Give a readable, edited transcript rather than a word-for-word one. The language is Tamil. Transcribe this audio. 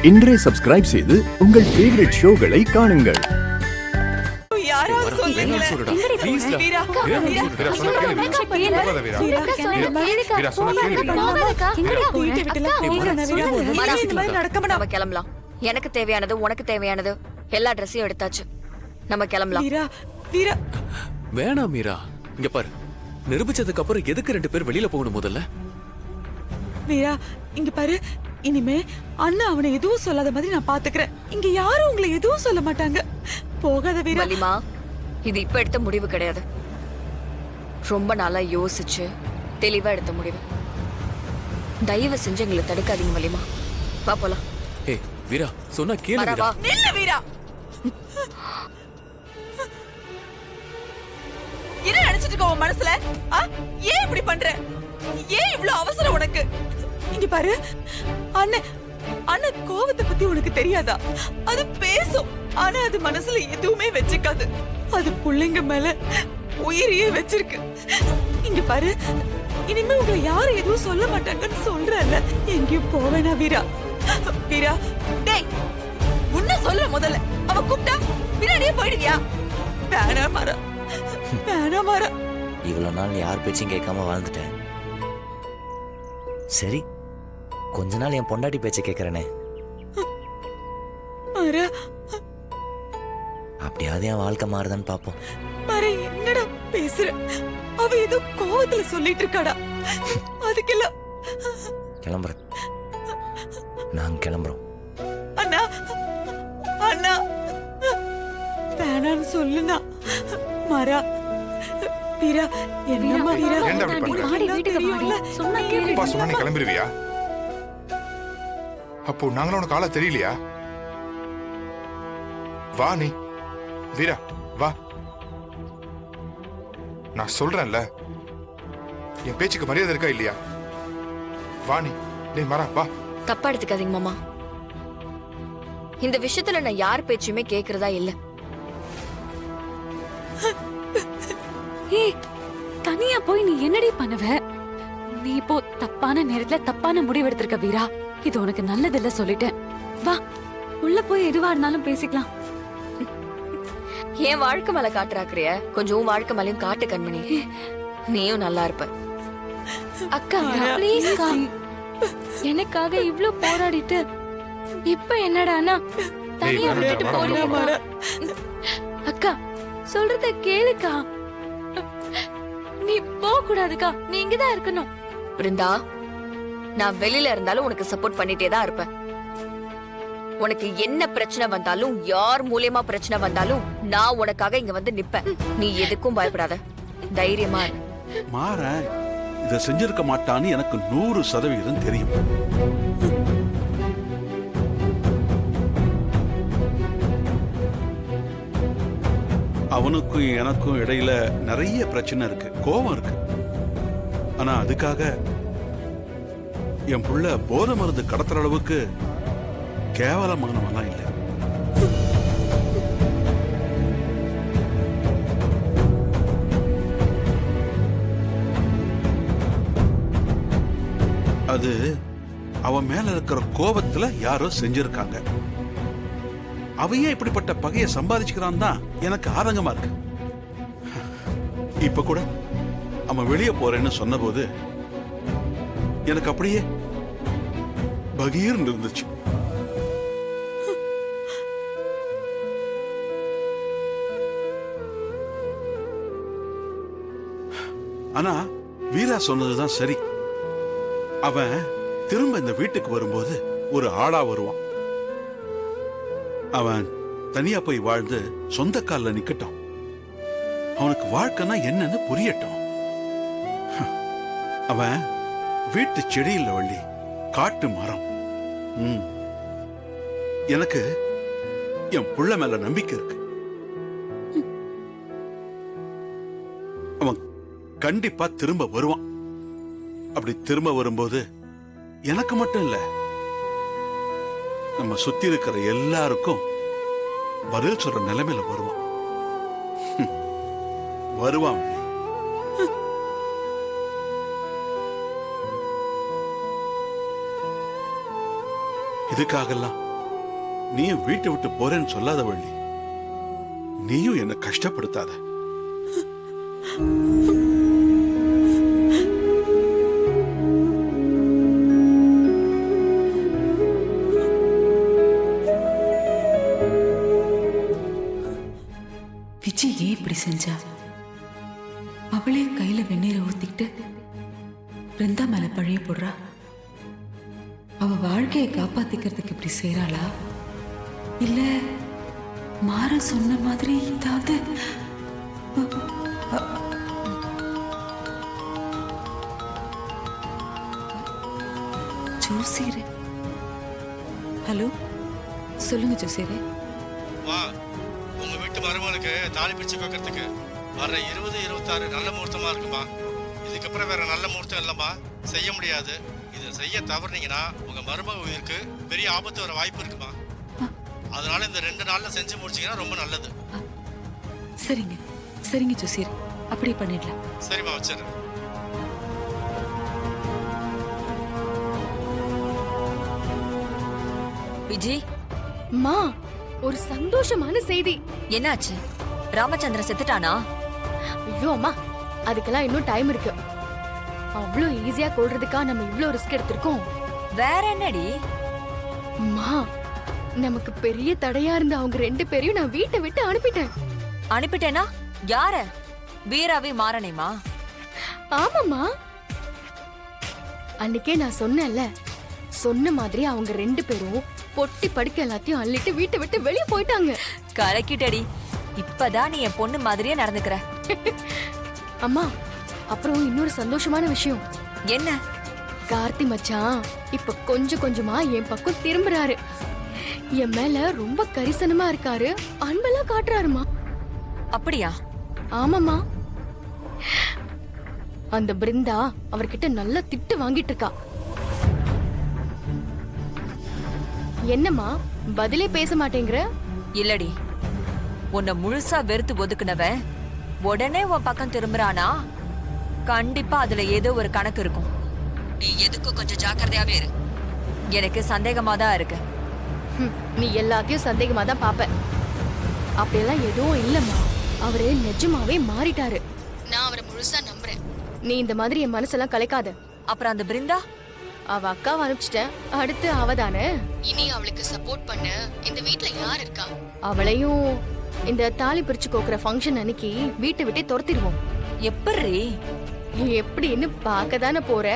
இன்றே சப்ஸ்கிரைப் செய்து உங்கள் ஃபேவரட் ஷோகளை காணுங்கள். யாராவது சொல்லுங்க. வீரா நம்ம கிளம்பலாம். எனக்கு தேவையானது உனக்கு தேவையானது எல்லா ட்ரெஸ்ஸையும் எடுத்தாச்சு. நம்ம கிளம்பலாம். வீரா வேணாம் மீரா, இங்க பாரு, நிரூபிச்சதுக்கு அப்புறம் எதுக்கு 2 பேர் வெளியில போகணும்? முதல்ல வீரா இங்க பாரு, இனிமே அண்ணா அவனை எதுவும் சொல்லாத மாதிரி நான் பாத்துக்கிறேன். இங்க யாரும் உங்களை எதுவும் சொல்ல மாட்டாங்க. போகாத வீரா. வலிமா, இது இப்ப எடுத்த முடிவு கிடையாது. ரொம்ப நாளா யோசிச்சு தெளிவா எடுத்த முடிவு. தயவு செஞ்சு எங்களை தடுக்காதீங்க வலிமா. வா போலாம். ஏய் வீரா, சொன்னா கேளு வீரா. நில்லு வீரா. என்ன நினைச்சிட்டு இருக்க உன் மனசுல? ஏன் இப்படி பண்ற? ஏன் இவ்ளோ அவசரம் உனக்கு? இங்க பாரு, அண்ணன் கோவத்தை பத்தி உனக்கு தெரியாதா? அது பேசும், ஆனா அது மனசுல எதுவுமே வச்சுக்காது. அது புள்ளைங்க மேல உயிரையே வச்சிருக்கு. இங்க பாரு, இனிமே உங்களை யாரும் எதுவும் சொல்ல மாட்டாங்கன்னு சொல்றல. எங்கேயும் போவேனா வீரா? வீரா டேய், உன்ன சொல்ல முதல்ல. அவ கூப்பிட்டா பின்னாடியே போயிடுவியா? வேணாம் மாறா, வேணாம் மாறா. இவ்வளவு நாள் யார் பேச்சும் கேட்காம வாழ்ந்துட்டேன். சரி, கொஞ்ச நாள் என் பொண்டாட்டி பேச்ச கேட்கறேனே, அப்படியாவது என் வாழ்க்கை மாறுதான்னு பாப்போம். என்னடா பேசுற? அவ ஏதோ கோவத்துல சொல்லிட்டு இருக்காடா. அதுக்கெல்லாம் கிளம்புறேன், நாங்க கிளம்புறோம். அண்ணா அண்ணா வேணான்னு சொல்லுண்ணா. மாறா வீரா, என்னம்மா வீரா? ஏன்டா அப்படி பண்ற? வாடி, வீட்டுக்கு வாடி. சொன்னா கேளு. அப்பா சொன்னா நீ கிளம்பிடுவியா? அப்போ நாங்களும் உனக்கு ஆளா தெரியலையா? வா நீ வீரா, வா. நான் சொல்றேன்ல, என் பேச்சுக்கு மரியாதை இருக்கா இல்லையா? வா நீ மரா வா. தப்பா எடுத்துக்காதீங்க மாமா. இந்த விஷயத்துல நான் யார் பேச்சுமே கேக்குறதா இல்ல. ஏய், தனியா போய் நீ என்னடி பண்ணுவ? நீ இப்போ தப்பான நேரத்துல தப்பான முடிவு எடுத்திருக்க வீரா. இது உனக்கு நல்லதில்ல சொல்லிட்டேன். வா, உள்ள போய் எதுவா இருந்தாலும் பேசிக்கலாம். என் வாழ்க்கை மேல காட்டுறாக்குறிய, கொஞ்சம் வாழ்க்கை மேலயும் காட்டு கண்மணி. நீயும் நல்லா இருப்ப. அக்கா ப்ளீஸ் அக்கா, எனக்காக இவ்ளோ போராடிட்டு இப்ப என்னடானா தனியா விட்டுட்டு போறியா? அக்கா சொல்றத கேளுக்கா. நீ போக கூடாதுக்கா, நீ இங்கதான் இருக்கணும். பிருந்தா, நான் வெளியில இருந்தாலும் உனக்கு சப்போர்ட் பண்ணிட்டே தான் இருப்பேன். உனக்கு என்ன பிரச்சனை வந்தாலும், யார் மூலியமா பிரச்சனை வந்தாலும், நான் உனக்காக இங்க வந்து நிப்பேன். நீ எதுக்கும் பயப்படாத, தைரியமா இரு. மாற இத செஞ்சிருக்க மாட்டான்னு எனக்கு 100% தெரியும். அவனுக்கும் எனக்கும் இடையில நிறைய பிரச்சனை இருக்கு, கோபம் இருக்கு. ஆனா அதுக்காக என் புள்ள போதை மருந்து கடத்துற அளவுக்கு கேவலமானவெல்லாம் இல்லை. அது அவன் மேல இருக்கிற கோபத்துல யாரோ செஞ்சிருக்காங்க. அவையே இப்படிப்பட்ட பகையை சம்பாதிச்சுக்கிறான் தான் எனக்கு ஆதங்கமா இருக்கு. இப்ப கூட அவன் வெளியே போறேன்னு சொன்னபோது எனக்கு அப்படியே பகீர்னு இருந்துச்சு. ஆனா வீரா சொன்னதுதான் சரி. அவன் திரும்ப இந்த வீட்டுக்கு வரும்போது ஒரு ஆளா வருவான். அவன் தனியா போய் வாழ்ந்து சொந்த கால்ல நிக்கட்டும். அவனுக்கு வாழ்க்கைன்னா என்னன்னு புரியட்டும். அவன் வீட்டு செடியில் வள்ளி, காட்டு மரம். எனக்கு என் புள்ள மேல நம்பிக்கை இருக்கு. அவன் கண்டிப்பா திரும்ப வருவான். அப்படி திரும்ப வரும்போது எனக்கு மட்டும் இல்ல, நம்ம சுத்தி இருக்கிற எல்லாருக்கும் பதில் சொல்ற நிலைமையில வருவான். வருவான். இதுக்காகலாம் நீயும் வீட்டை விட்டு போறேன்னு சொல்லாத வள்ளி. நீயும் என்ன கஷ்டப்படுத்தாத. விஜய் ஏன் இப்படி செஞ்சா? அவளே கையில வெந்நீரை ஊத்திக்கிட்டு பிருந்தா மேல பழைய போடுறா. அவ வாழ்க்கையை காப்பாத்திக்கிறதுக்கு இப்படி செய்யறாளா? இல்ல மாற சொன்ன மாதிரி ஏதாவது? ஜோசியரே, ஹலோ, சொல்லுங்க ஜோசியரே. உங்க வீட்டு மருமகளுக்கு தாலி பிரிச்சு வைக்கிறதுக்கு வர்ற 20, 26 நல்ல முகூர்த்தமா இருக்குமா. இதுக்கப்புறம் வேற நல்ல முகூர்த்தம் இல்லம்மா, செய்ய முடியாது. இதை செய்ய தவறுனீங்கன்னா உங்க மருமக உயிருக்கு பெரிய ஆபத்து வர வாய்ப்பு இருக்குமா. அதனால இந்த 2 நாள்ல செஞ்சு முடிச்சீங்கன்னா ரொம்ப நல்லது. சரிங்க சரிங்க ஜோசியர், அப்படியே பண்ணிடலாம். சரிம்மா, வச்சிடுறேன். விஜய், மா, ஒரு சந்தோஷமான செய்தி. என்னாச்சு? ராமச்சந்திரன் செத்துட்டானா? ஐயோ அம்மா, அதுக்கெல்லாம் இன்னும் டைம் இருக்கு. அவ்வளோ ஈஸியா கொல்றதுக்கா நம்ம இவ்ளோ ரிஸ்க் எடுத்திருக்கோம். வேற என்னடி? அம்மா, நமக்கு பெரிய தடையா இருந்த அவங்க 2 பேரையும் நான் வீட்டை விட்டு அனுப்பிட்டேன். அனுப்பிட்டேனா? யார? வீராவி மாறனேமா? ஆமாம்மா, அன்னைக்கே நான் சொன்னேன்ல, சொன்ன மாதிரி அவங்க 2 பேரும் பொட்டி படுக்க எல்லாத்தையும் அள்ளிட்டு வீட்டை விட்டு வெளியே போயிட்டாங்க. கலக்கிட்டடி. இப்பதான் நீ என் பொண்ணு மாதிரியே நடந்துக்கிற. அம்மா, அப்புறம் இன்னொரு சந்தோஷமான விஷயம். என்ன? கார்த்தி மச்சான் இப்ப கொஞ்சம் கொஞ்சமா என் பக்கம் திரும்புறாரு. என் மேல ரொம்ப கரிசனமா இருக்காரு, அன்பெல்லாம் காட்டுறாருமா. அப்படியா? ஆமாமா, அந்த பிருந்தா அவர்கிட்ட நல்லா திட்டு வாங்கிட்டு இருக்கா. என்னம்மா பதிலே பேச மாட்டேங்கிற? இல்லடி, உன்னை முழுசா வெறுத்து ஒதுக்குனவன் உடனே உன் பக்கம் திரும்புறானா? கண்டிப்பா அதுல ஏதோ ஒரு கணக்கு இருக்கும். நீ எதுக்கும் கொஞ்சம் ஜாக்கிரதையாவே இரு. எனக்கு சந்தேகமா தான் இருக்கு. நீ எல்லாத்தையும் சந்தேகமா தான் பாப்ப. அப்படியெல்லாம் எதுவும் இல்லம்மா, அவரு நிஜமாவே மாறிட்டாரு. நான் அவரை முழுசா நம்புறேன். நீ இந்த மாதிரி என் மனசெல்லாம் கலைக்காத. அப்புறம் அந்த பிருந்தா? அவ அக்காவை அனுப்பிச்சிட்டேன், அடுத்து அவதானே. இனி அவளுக்கு சப்போர்ட் பண்ண இந்த வீட்ல யார் இருக்கா? அவளையும் இந்த தாலி பிரிச்சு கோக்குற ஃபங்க்ஷன் அன்னைக்கு வீட்டை விட்டே துரத்திடுவோம். எப்படி? எப்படின்னு பார்க்க தானே போற.